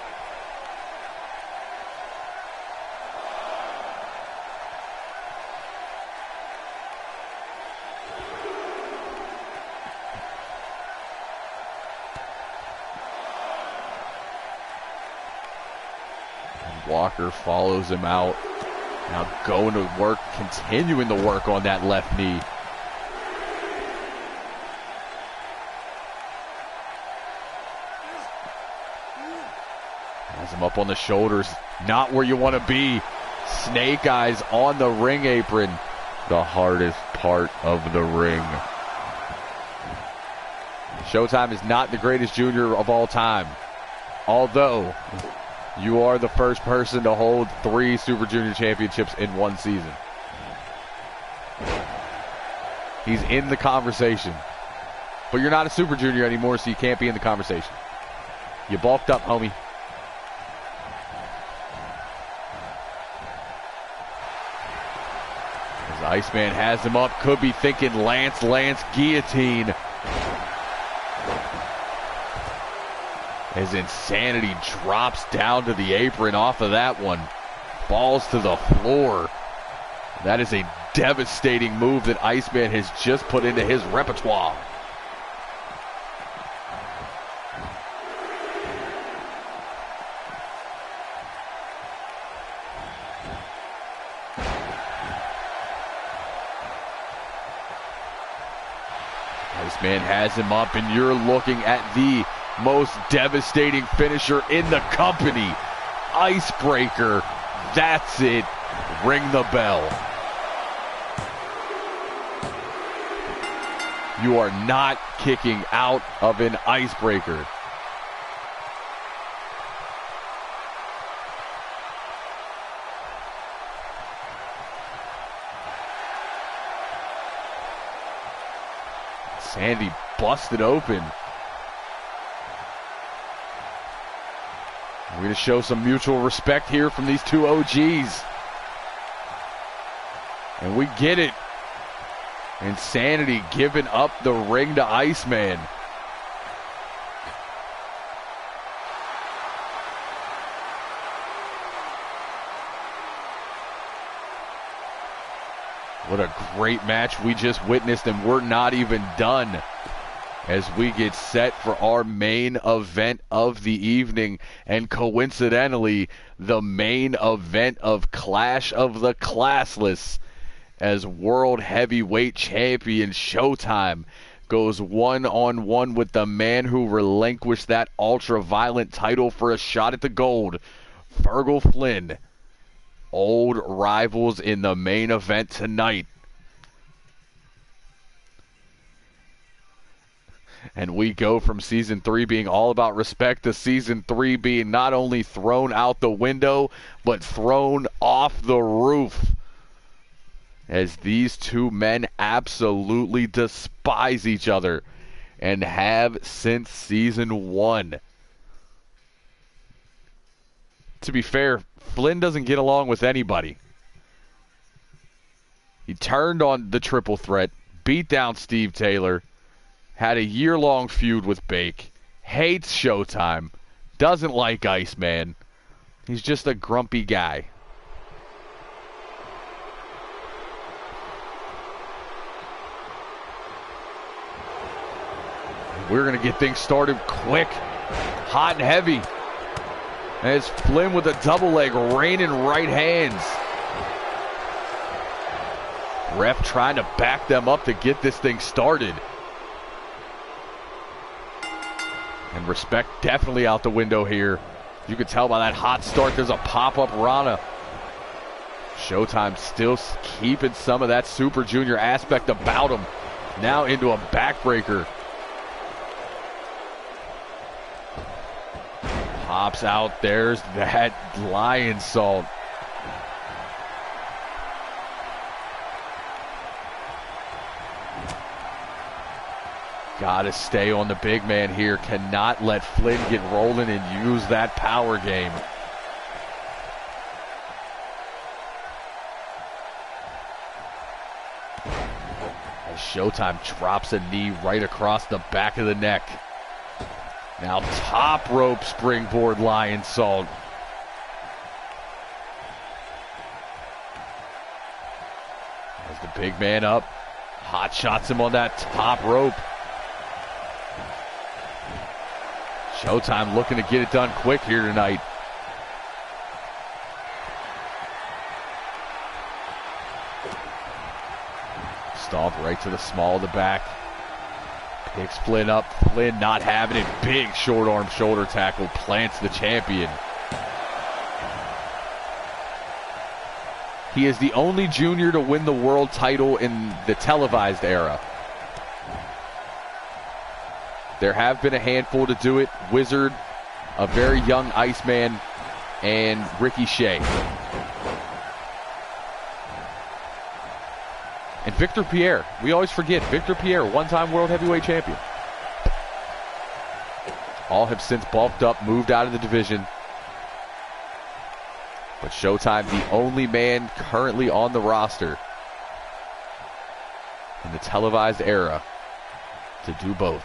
Walker follows him out. Now going to work, continuing to work on that left knee. Has him up on the shoulders. Not where you want to be. Snake eyes on the ring apron. The hardest part of the ring. Showtime is not the greatest junior of all time. Although you are the first person to hold 3 Super Junior championships in one season. He's in the conversation. But you're not a Super Junior anymore, so you can't be in the conversation. You bulked up, homie. As Iceman has him up, could be thinking Lance guillotine. As Insanity drops down to the apron off of that one. Falls to the floor. That is a devastating move that Iceman has just put into his repertoire. Iceman has him up, and you're looking at the most devastating finisher in the company. Icebreaker. That's it. Ring the bell. You are not kicking out of an icebreaker. Sandy busted open. We're going to show some mutual respect here from these two OGs. And we get it. Insanity giving up the ring to Iceman. What a great match we just witnessed, and we're not even done as we get set for our main event of the evening, and coincidentally, the main event of Clash of the Classless, as World Heavyweight Champion Showtime goes one-on-one with the man who relinquished that ultra-violent title for a shot at the gold, Fergal Flynn. Old rivals in the main event tonight. And we go from Season 3 being all about respect to Season 3 being not only thrown out the window, but thrown off the roof. As these two men absolutely despise each other and have since Season 1. To be fair, Flynn doesn't get along with anybody. He turned on the Triple Threat, beat down Steve Taylor, had a year-long feud with Bake, hates Showtime, doesn't like Iceman. He's just a grumpy guy. We're going to get things started quick, hot and heavy. As Flynn with a double leg, raining right hands. Ref trying to back them up to get this thing started. And respect definitely out the window here. You can tell by that hot start there's a pop-up Rana. Showtime still keeping some of that Super Junior aspect about him. Now into a backbreaker. Pops out. There's that lion salt. Gotta stay on the big man here. Cannot let Flynn get rolling and use that power game. As Showtime drops a knee right across the back of the neck. Now top rope springboard lion salt. As the big man up. Hot shots him on that top rope. Showtime looking to get it done quick here tonight. Stomp right to the small of the back. Picks Flynn up. Flynn not having it. Big short arm shoulder tackle. Plants the champion. He is the only junior to win the world title in the televised era. There have been a handful to do it. Wizard, a very young Iceman, and Ricky Shea. And Victor Pierre. We always forget. Victor Pierre, one-time world heavyweight champion. All have since bulked up, moved out of the division. But Showtime, the only man currently on the roster in the televised era to do both.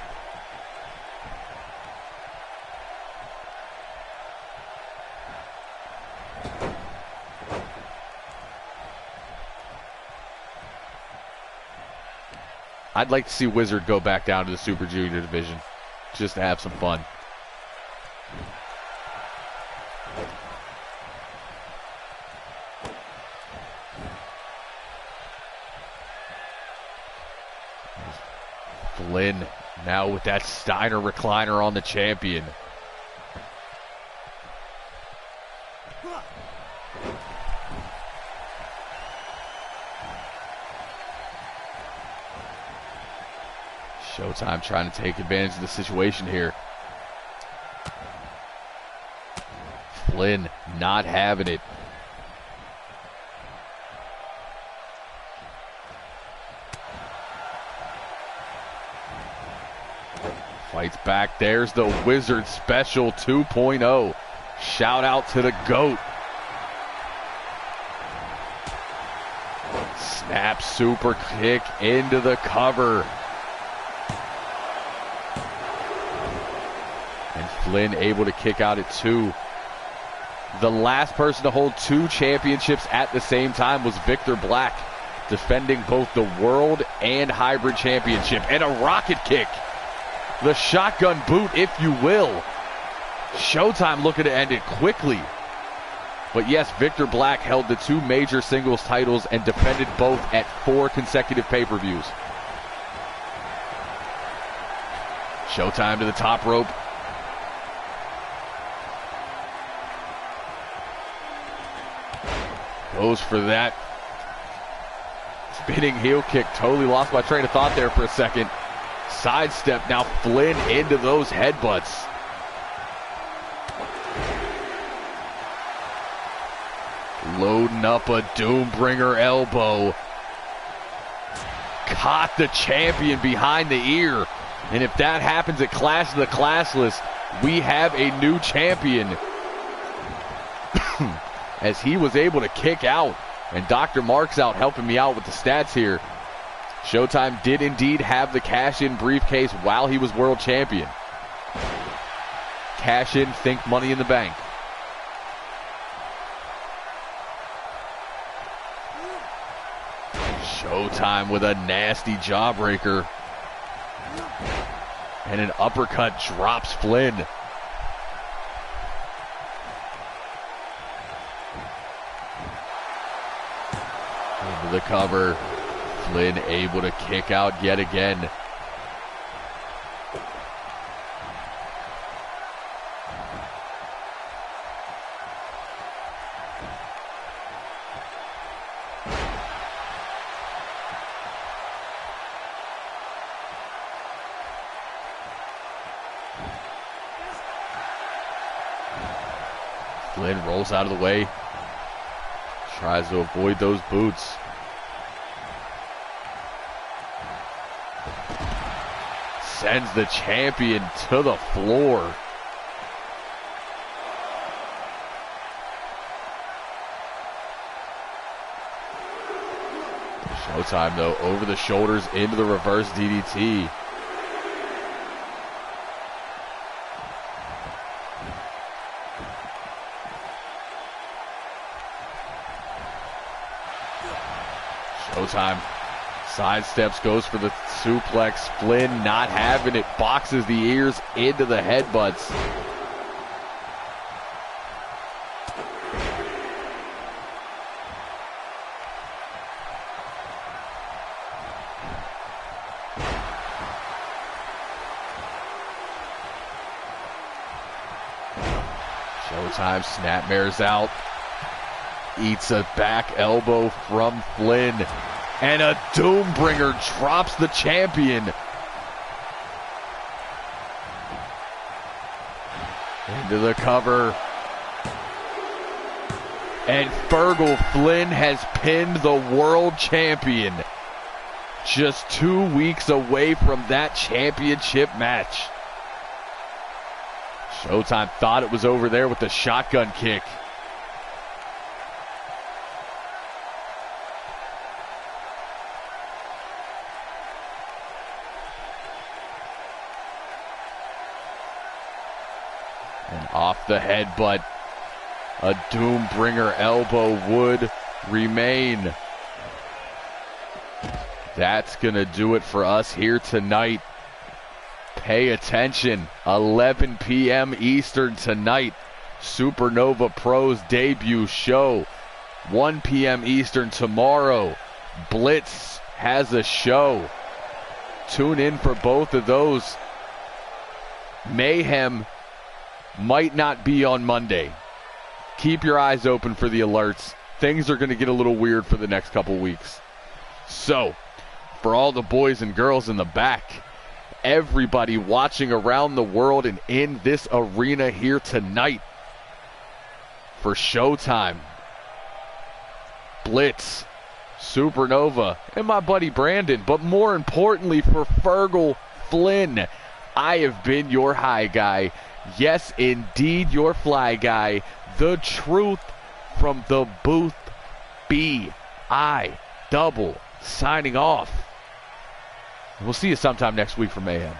I'd like to see Wizard go back down to the Super Junior division just to have some fun. Flynn now with that Steiner recliner on the champion. Showtime trying to take advantage of the situation here. Flynn not having it. Fights back. There's the Wizard Special 2.0. Shout out to the GOAT. Snap super kick into the cover. And Flynn able to kick out at 2. The last person to hold 2 championships at the same time was Victor Black, defending both the World and Hybrid Championship. And a rocket kick. The shotgun boot, if you will. Showtime looking to end it quickly. But yes, Victor Black held the 2 major singles titles and defended both at 4 consecutive pay-per-views. Showtime to the top rope. Goes for that spinning heel kick. Totally lost my train of thought there for a second. Sidestep. Now Flynn into those headbutts. Loading up a Doombringer elbow. Caught the champion behind the ear. And if that happens at Clash of the Classless, we have a new champion. As he was able to kick out. And Dr. Mark's out helping me out with the stats here. Showtime did indeed have the cash-in briefcase while he was world champion. Cash in, think money in the bank. Showtime with a nasty jawbreaker. And an uppercut drops Flynn. Into the cover. Flynn able to kick out yet again. Flynn rolls out of the way. Tries to avoid those boots. Sends the champion to the floor. Showtime though, over the shoulders into the reverse DDT. Showtime sidesteps, goes for the suplex. Flynn not having it, boxes the ears into the headbutts. Showtime snapmares out. Eats a back elbow from Flynn. And a Doombringer drops the champion. Into the cover. And Fergal Flynn has pinned the world champion. Just 2 weeks away from that championship match. Showtime thought it was over there with the shotgun kick. And off the headbutt, a Doombringer elbow would remain. That's going to do it for us here tonight. Pay attention, 11 p.m. Eastern tonight, Supernova Pro's debut show. 1 p.m. Eastern tomorrow, Blitz has a show. Tune in for both of those. Mayhem might not be on Monday. Keep your eyes open for the alerts. Things are going to get a little weird for the next couple weeks. So, for all the boys and girls in the back, everybody watching around the world and in this arena here tonight, for Showtime, Blitz, Supernova, and my buddy Brandon, but more importantly for Fergal Flynn, I have been your high guy. Yes, indeed, your fly guy. The truth from the booth. B.I. double signing off. We'll see you sometime next week for Mayhem.